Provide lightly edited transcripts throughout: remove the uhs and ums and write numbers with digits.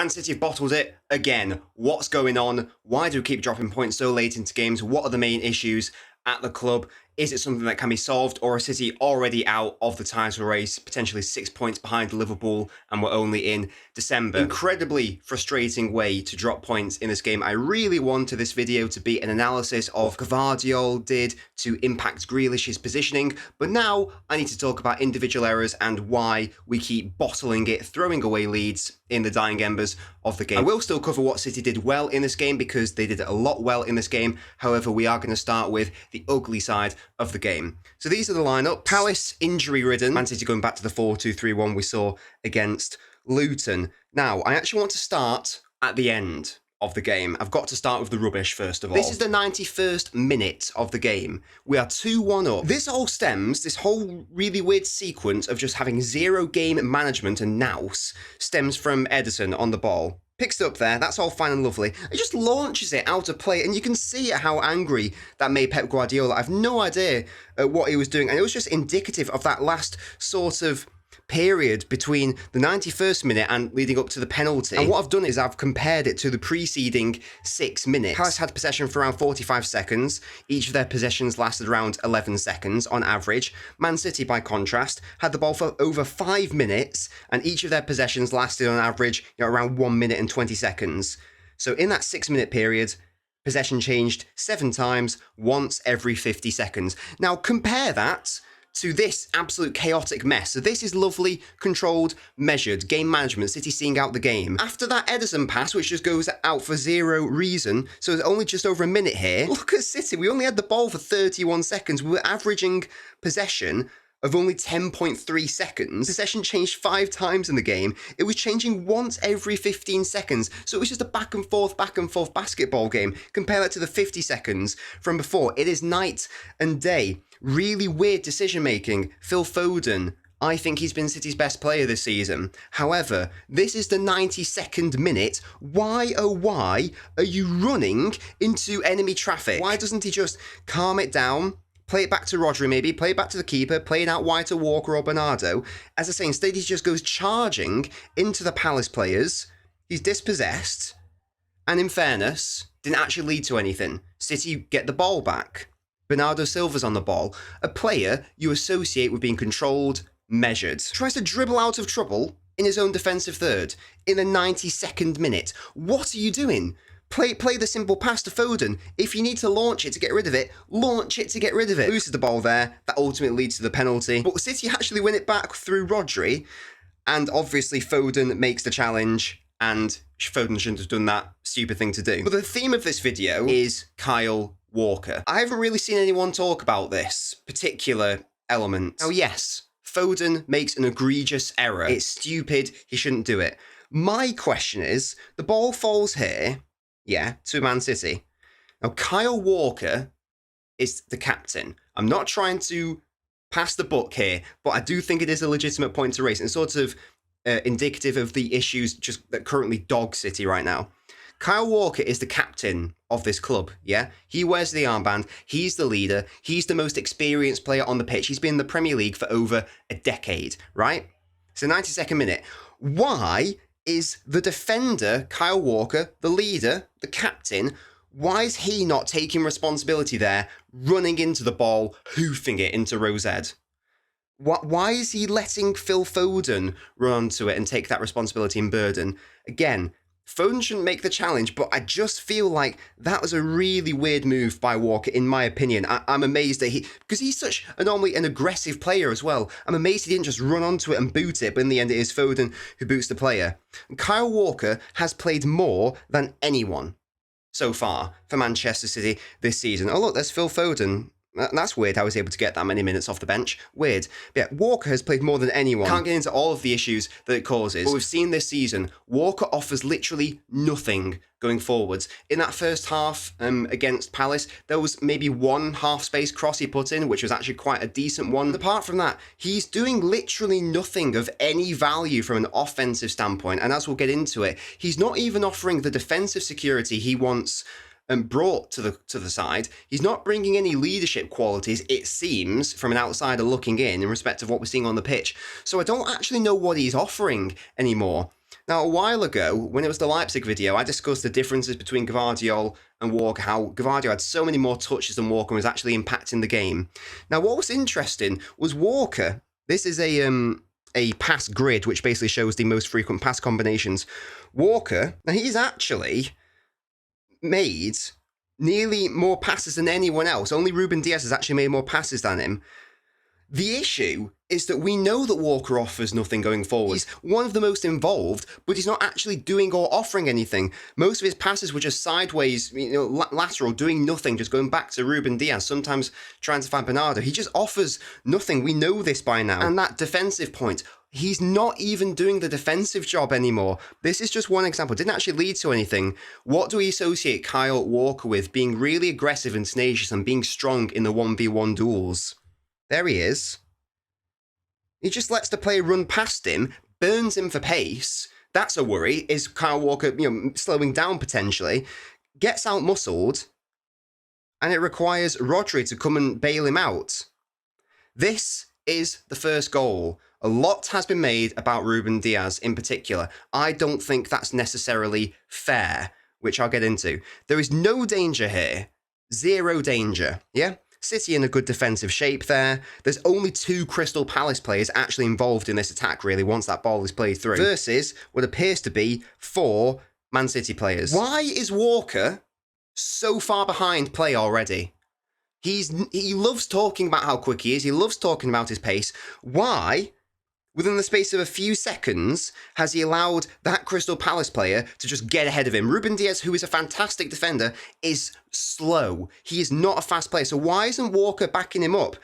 Man City have bottled it again. What's going on? Why do we keep dropping points so late into games? What are the main issues at the club? Is it something that can be solved, or are City already out of the title race, potentially 6 points behind Liverpool, and we're only in December? Incredibly frustrating way to drop points in this game. I really wanted this video to be an analysis of what Gvardiol did to impact Grealish's positioning, but now I need to talk about individual errors and why we keep bottling it, throwing away leads in the dying embers of the game. I will still cover what City did well in this game, because they did a lot well in this game. However, we are going to start with the ugly side of the game. So these are the lineup. Palace injury-ridden. Man City going back to the 4-2-3-1 we saw against Luton. Now, I actually want to start at the end of the game. I've got to start with the rubbish first of all. This is the 91st minute of the game. We are 2-1 up. This whole really weird sequence of just having zero game management and nous stems from Ederson on the ball. Picks it up there, that's all fine and lovely. It just launches it out of play, and you can see how angry that made Pep Guardiola. I've no idea what he was doing, and it was just indicative of that last sort of period between the 91st minute and leading up to the penalty. And what I've done is I've compared it to the preceding 6 minutes. Palace had possession for around 45 seconds. Each of their possessions lasted around 11 seconds on average. Man City, by contrast, had the ball for over 5 minutes, and each of their possessions lasted on average around 1 minute and 20 seconds. So in that 6 minute period, possession changed 7 times, once every 50 seconds. Now compare that to this absolute chaotic mess. So this is lovely, controlled, measured game management, City seeing out the game. After that Ederson pass, which just goes out for zero reason, so it's only just over a minute here. Look at City, we only had the ball for 31 seconds. We were averaging possession of only 10.3 seconds. Possession changed 5 times in the game. It was changing once every 15 seconds. So it was just a back and forth basketball game. Compare that to the 50 seconds from before. It is night and day. Really weird decision making. Phil Foden, I think he's been City's best player this season. However, this is the 92nd minute. Why, oh why, are you running into enemy traffic? Why doesn't he just calm it down? Play it back to Rodri maybe, play it back to the keeper, play it out wide to Walker or Bernardo. As I say, instead he just goes charging into the Palace players. He's dispossessed, and in fairness, didn't actually lead to anything. City get the ball back. Bernardo Silva's on the ball, a player you associate with being controlled, measured. Tries to dribble out of trouble in his own defensive third in the 92nd minute. What are you doing? Play the simple pass to Foden. If you need to launch it to get rid of it, launch it to get rid of it. Loses the ball there. That ultimately leads to the penalty. But City actually win it back through Rodri. And obviously Foden makes the challenge. And Foden shouldn't have done that stupid thing to do. But the theme of this video is Kyle Walker. I haven't really seen anyone talk about this particular element. Oh yes, Foden makes an egregious error. It's stupid. He shouldn't do it. My question is, the ball falls here. Yeah, to Man City. Now, Kyle Walker is the captain. I'm not trying to pass the buck here, but I do think it is a legitimate point to raise, and sort of indicative of the issues that currently dog City right now. Kyle Walker is the captain of this club, yeah? He wears the armband, he's the leader, he's the most experienced player on the pitch. He's been in the Premier League for over a decade, right? So 92nd minute. Why is the defender, Kyle Walker, the leader, the captain, why is he not taking responsibility there, running into the ball, hoofing it into Rosed? Why is he letting Phil Foden run onto it and take that responsibility and burden? Again, Foden shouldn't make the challenge, but I just feel like that was a really weird move by Walker, in my opinion. I'm amazed that because he's such normally an aggressive player as well. I'm amazed he didn't just run onto it and boot it, but in the end it is Foden who boots the player. And Kyle Walker has played more than anyone so far for Manchester City this season. Oh look, there's Phil Foden. That's weird how he's able to get that many minutes off the bench. Weird. But yeah, Walker has played more than anyone. Can't get into all of the issues that it causes. But we've seen this season, Walker offers literally nothing going forwards. In that first half against Palace, there was maybe one half-space cross he put in, which was actually quite a decent one. But apart from that, he's doing literally nothing of any value from an offensive standpoint. And as we'll get into it, he's not even offering the defensive security he wants brought to the side. He's not bringing any leadership qualities, it seems, from an outsider looking in respect of what we're seeing on the pitch. So I don't actually know what he's offering anymore. Now, a while ago, when it was the Leipzig video, I discussed the differences between Gvardiol and Walker, how Gvardiol had so many more touches than Walker and was actually impacting the game. Now, what was interesting was Walker, this is a pass grid, which basically shows the most frequent pass combinations. Walker, now he's actually made nearly more passes than anyone else. Only Ruben Diaz has actually made more passes than him. The issue is that we know that Walker offers nothing going forward. He's one of the most involved, but he's not actually doing or offering anything. Most of his passes were just sideways, lateral, doing nothing, just going back to Ruben Diaz, sometimes trying to find Bernardo. He just offers nothing. We know this by now. And that defensive point, he's not even doing the defensive job anymore. This is just one example. It didn't actually lead to anything. What do we associate Kyle Walker with? Being really aggressive and tenacious and being strong in the 1v1 duels. There he is. He just lets the player run past him, burns him for pace. That's a worry. Is Kyle Walker, slowing down potentially? Gets out-muscled, and it requires Rodri to come and bail him out. This is the first goal. A lot has been made about Ruben Diaz in particular. I don't think that's necessarily fair, which I'll get into. There is no danger here. Zero danger, yeah? City in a good defensive shape there. There's only 2 Crystal Palace players actually involved in this attack, really, once that ball is played through. Versus what appears to be 4 Man City players. Why is Walker so far behind play already? He loves talking about how quick he is. He loves talking about his pace. Why, within the space of a few seconds, has he allowed that Crystal Palace player to just get ahead of him? Ruben Diaz, who is a fantastic defender, is slow. He is not a fast player. So why isn't Walker backing him up?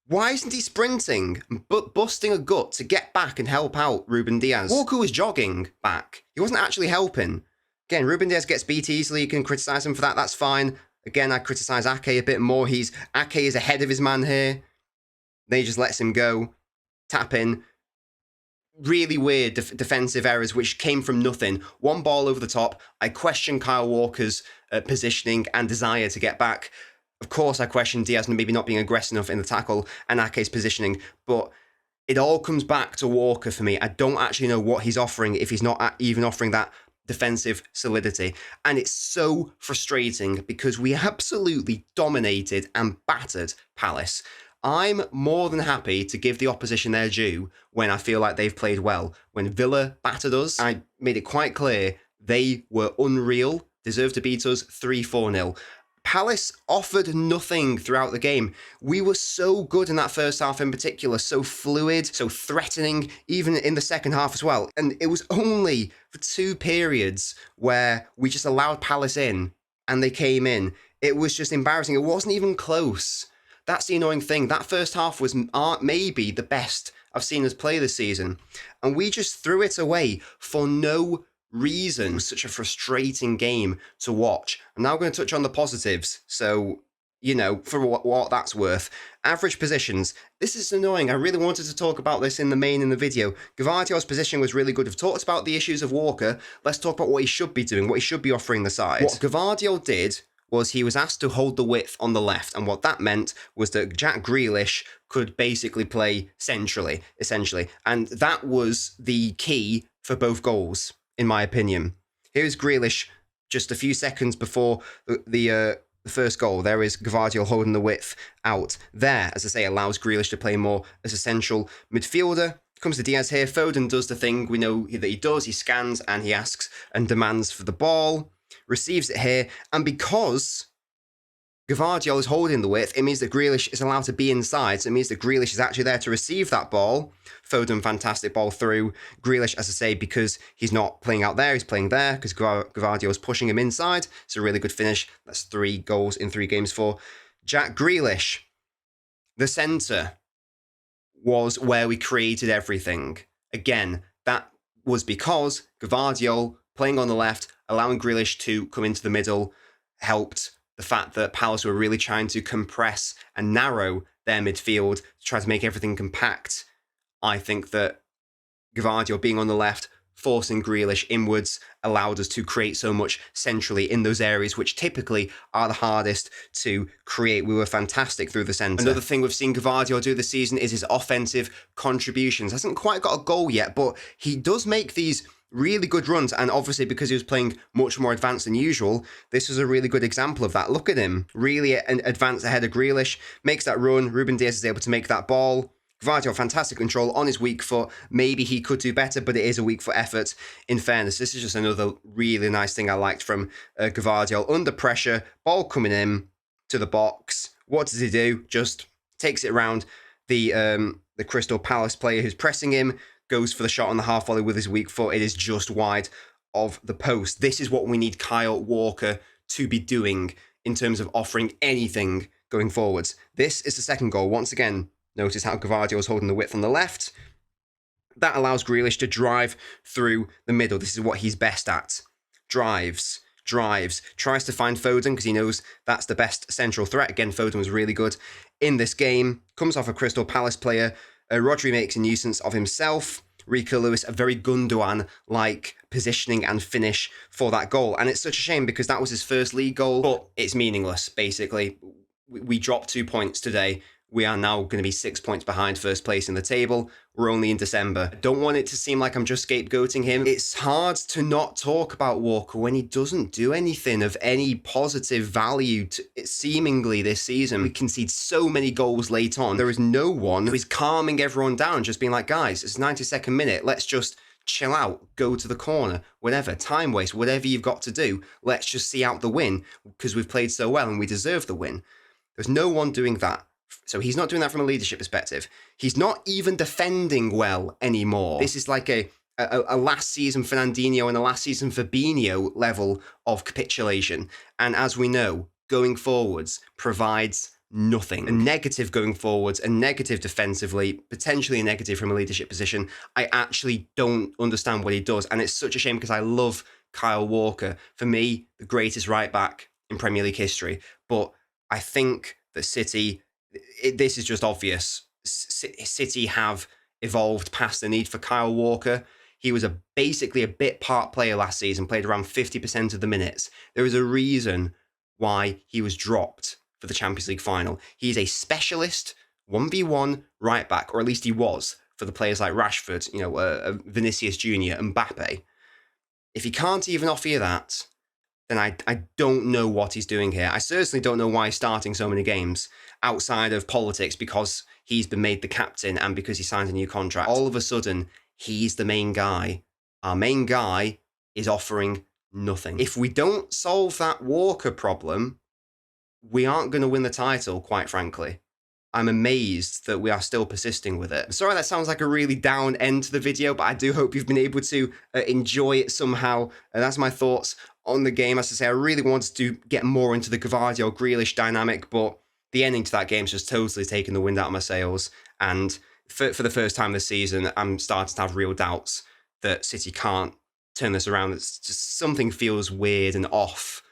Why isn't he sprinting, but busting a gut to get back and help out Ruben Diaz? Walker was jogging back. He wasn't actually helping. Again, Ruben Diaz gets beat easily. You can criticise him for that. That's fine. Again, I criticise Ake a bit more. Ake is ahead of his man here. Then he just lets him go. Tap in. Really weird defensive errors which came from nothing. One ball over the top. I question Kyle Walker's positioning and desire to get back. Of course, I question Diaz maybe not being aggressive enough in the tackle and Ake's positioning, but it all comes back to Walker for me. I don't actually know what he's offering if he's not even offering that defensive solidity. And it's so frustrating because we absolutely dominated and battered Palace. I'm more than happy to give the opposition their due when I feel like they've played well. When Villa battered us, I made it quite clear they were unreal, deserved to beat us 3-4-0. Palace offered nothing throughout the game. We were so good in that first half in particular, so fluid, so threatening, even in the second half as well. And it was only for 2 periods where we just allowed Palace in and they came in. It was just embarrassing. It wasn't even close. That's the annoying thing. That first half was maybe the best I've seen us play this season. And we just threw it away for no reason. It was such a frustrating game to watch. I'm now going to touch on the positives. So, for what that's worth. Average positions. This is annoying. I really wanted to talk about this in the video. Gvardiol's position was really good. We've talked about the issues of Walker. Let's talk about what he should be doing, what he should be offering the side. What Gvardiol did was he was asked to hold the width on the left, and what that meant was that Jack Grealish could basically play centrally, essentially, and that was the key for both goals, in my opinion. Here's Grealish just a few seconds before the first goal. There is Gvardiol holding the width out. There, as I say, allows Grealish to play more as a central midfielder. Comes to Diaz here. Foden does the thing we know that he does. He scans and he asks and demands for the ball. Receives it here, and because Gvardiol is holding the width, it means that Grealish is allowed to be inside, so it means that Grealish is actually there to receive that ball. Foden, fantastic ball through. Grealish, as I say, because he's not playing out there, he's playing there, because Gvardiol is pushing him inside. It's a really good finish. That's 3 goals in 3 games for Jack Grealish. The centre was where we created everything. Again, that was because Gvardiol, playing on the left, allowing Grealish to come into the middle, helped the fact that Palace were really trying to compress and narrow their midfield to try to make everything compact. I think that Gvardiol being on the left, forcing Grealish inwards, allowed us to create so much centrally in those areas which typically are the hardest to create. We were fantastic through the centre. Another thing we've seen Gvardiol do this season is his offensive contributions. Hasn't quite got a goal yet, but he does make these really good runs. And obviously, because he was playing much more advanced than usual, this was a really good example of that. Look at him, really advanced ahead of Grealish, makes that run. Ruben Dias is able to make that ball. Gvardiol, fantastic control on his weak foot. Maybe he could do better, but it is a weak foot effort. In fairness, this is just another really nice thing I liked from Gvardiol. Under pressure, ball coming in to the box. What does he do? Just takes it around the Crystal Palace player who's pressing him, goes for the shot on the half volley with his weak foot. It is just wide of the post. This is what we need Kyle Walker to be doing in terms of offering anything going forwards. This is the second goal. Once again, notice how Gvardiol is holding the width on the left. That allows Grealish to drive through the middle. This is what he's best at. Drives, tries to find Foden because he knows that's the best central threat. Again, Foden was really good in this game. Comes off a Crystal Palace player. Rodri makes a nuisance of himself. Rico Lewis, a very Gundogan-like positioning and finish for that goal. And it's such a shame because that was his first league goal, but it's meaningless, basically. We dropped 2 points today. We are now going to be 6 points behind first place in the table. We're only in December. I don't want it to seem like I'm just scapegoating him. It's hard to not talk about Walker when he doesn't do anything of any positive value seemingly this season. We concede so many goals late on. There is no one who is calming everyone down, just being like, guys, it's 92nd minute. Let's just chill out, go to the corner, whatever, time waste, whatever you've got to do. Let's just see out the win because we've played so well and we deserve the win. There's no one doing that. So he's not doing that from a leadership perspective. He's not even defending well anymore. This is like a last season Fernandinho and a last season Fabinho level of capitulation. And as we know, going forwards provides nothing. A negative going forwards, a negative defensively, potentially a negative from a leadership position. I actually don't understand what he does. And it's such a shame because I love Kyle Walker. For me, the greatest right back in Premier League history. But I think that City... this is just obvious. City have evolved past the need for Kyle Walker. He was basically a bit part player last season, played around 50% of the minutes. There is a reason why he was dropped for the Champions League final. He's a specialist 1v1 right back, or at least he was for the players like Rashford, Vinicius Jr., Mbappe. If he can't even offer you that, then I don't know what he's doing here. I certainly don't know why he's starting so many games outside of politics because he's been made the captain and because he signed a new contract. All of a sudden, he's the main guy. Our main guy is offering nothing. If we don't solve that Walker problem, we aren't going to win the title, quite frankly. I'm amazed that we are still persisting with it. Sorry, that sounds like a really down end to the video, but I do hope you've been able to enjoy it somehow. And that's my thoughts on the game. As I say, I really wanted to get more into the Gvardiol Grealish dynamic, but the ending to that game's just totally taken the wind out of my sails. And for the first time this season, I'm starting to have real doubts that City can't turn this around. It's just something feels weird and off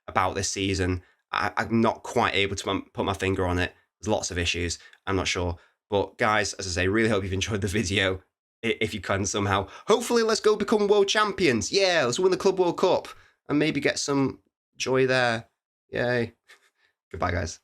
about this season. I'm not quite able to put my finger on it. There's lots of issues. I'm not sure. But guys, as I say, really hope you've enjoyed the video. If you can somehow. Hopefully, let's go become world champions. Yeah, let's win the Club World Cup. And maybe get some joy there. Yay. Goodbye, guys.